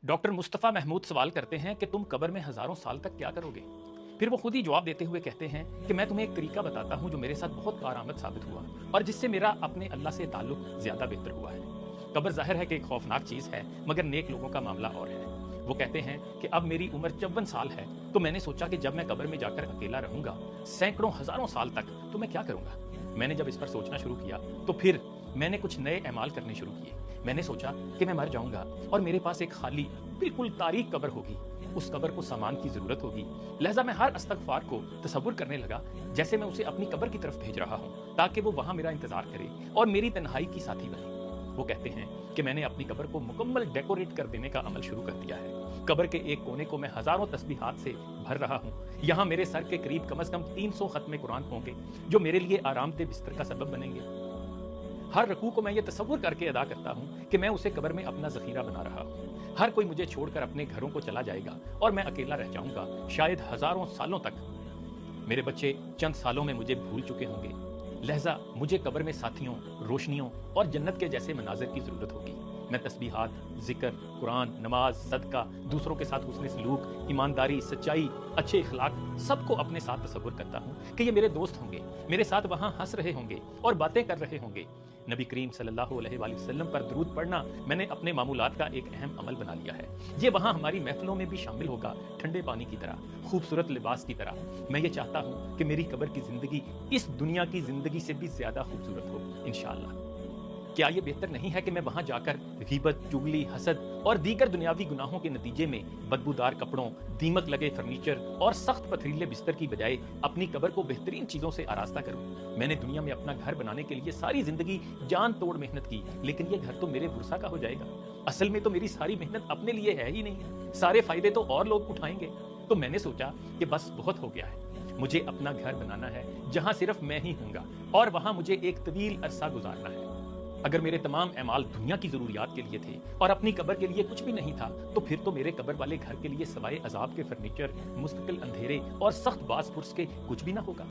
Doctor Mustafa Mahmood सवाल करते हैं कि तुम कब्र में हज़ारों साल तक क्या करोगे। फिर वो खुद ही जवाब देते हुए कहते हैं कि मैं तुम्हें एक तरीका बताता हूँ जो मेरे साथ बहुत कारआमद साबित हुआ और जिससे मेरा अपने अल्लाह से ताल्लुक ज़्यादा बेहतर हुआ है। कब्र ज़ाहिर है कि एक खौफनाक चीज़ है, मगर नेक लोगों का मामला और है। वो कहते हैं कि अब मेरी उम्र 54 साल है, तो मैंने सोचा कि जब मैं कब्र में जाकर अकेला रहूंगा सैकड़ों हज़ारों साल तक, तो मैं क्या करूंगा। मैंने जब इस पर सोचना शुरू किया तो फिर मैंने कुछ नए अमाल करने शुरू किए। मैंने सोचा कि मैं मर जाऊंगा और मेरे पास एक खाली बिल्कुल तारीक कब्र होगी। उस कब्र को सामान की जरूरत होगी, लिहाजा मैं हर इस्तग़फ़ार को तसव्वुर करने लगा जैसे मैं उसे अपनी कब्र की तरफ भेज रहा हूँ, ताकि वो वहां मेरा इंतजार करे और मेरी तन्हाई की साथी बने। वो कहते हैं कि मैंने अपनी कब्र को मुकम्मल डेकोरेट कर देने का अमल शुरू कर दिया है। कब्र के एक कोने को मैं हजारों तस्बीहात से भर रहा हूँ। यहाँ मेरे सर के करीब कम से कम 300 खत्मे कुरान होंगे जो मेरे लिए आरामदेह बिस्तर का सबब बनेंगे। हर रकू को मैं ये तसव्वुर करके अदा करता हूँ कि मैं उसे कब्र में अपना जखीरा बना रहा हूँ। हर कोई मुझे छोड़कर अपने घरों को चला जाएगा और मैं अकेला रह जाऊंगा, शायद हजारों सालों तक। मेरे बच्चे चंद सालों में मुझे भूल चुके होंगे, लिहाजा मुझे कब्र में साथियों, रोशनियों और जन्नत के जैसे मनाजिर की जरूरत होगी। मैं तस्बीहात, जिक्र, कुरान, नमाज, सदका, दूसरों के साथ हुस्न सलूक, ईमानदारी, सच्चाई, अच्छे इखलाक सबको अपने साथ तसव्वुर करता हूँ कि ये मेरे दोस्त होंगे, मेरे साथ वहाँ हंस रहे होंगे और बातें कर रहे होंगे। नबी करीम सल्लल्लाहु अलैहि वसल्लम पर दुरूद पढ़ना मैंने अपने मामूलात का एक अहम अमल बना लिया है। ये वहाँ हमारी महफिलों में भी शामिल होगा, ठंडे पानी की तरह, खूबसूरत लिबास की तरह। मैं ये चाहता हूँ कि मेरी कब्र की जिंदगी इस दुनिया की जिंदगी से भी ज्यादा खूबसूरत हो इंशाअल्लाह। क्या ये बेहतर नहीं है कि मैं वहां जाकर गीबत, चुगली, हसद और दीगर दुनियावी गुनाहों के नतीजे में बदबूदार कपड़ों, दीमक लगे फर्नीचर और सख्त पथरीले बिस्तर की बजाय अपनी कब्र को बेहतरीन चीजों से आरास्ता करूं। मैंने दुनिया में अपना घर बनाने के लिए सारी जिंदगी जान तोड़ मेहनत की, लेकिन ये घर तो मेरे भरोसा का हो जाएगा। असल में तो मेरी सारी मेहनत अपने लिए है ही नहीं, सारे फायदे तो और लोग उठाएंगे। तो मैंने सोचा कि बस बहुत हो गया है, मुझे अपना घर बनाना है जहां सिर्फ मैं ही हूंगा और वहां मुझे एक तवील अरसा गुजारना है। अगर मेरे तमाम अमाल दुनिया की जरूरियात के लिए थे और अपनी कब्र के लिए कुछ भी नहीं था, तो फिर तो मेरे कब्र वाले घर के लिए सवाए अजाब के फर्नीचर, मुस्तकिल अंधेरे और सख्त बास पुर्स के कुछ भी ना होगा।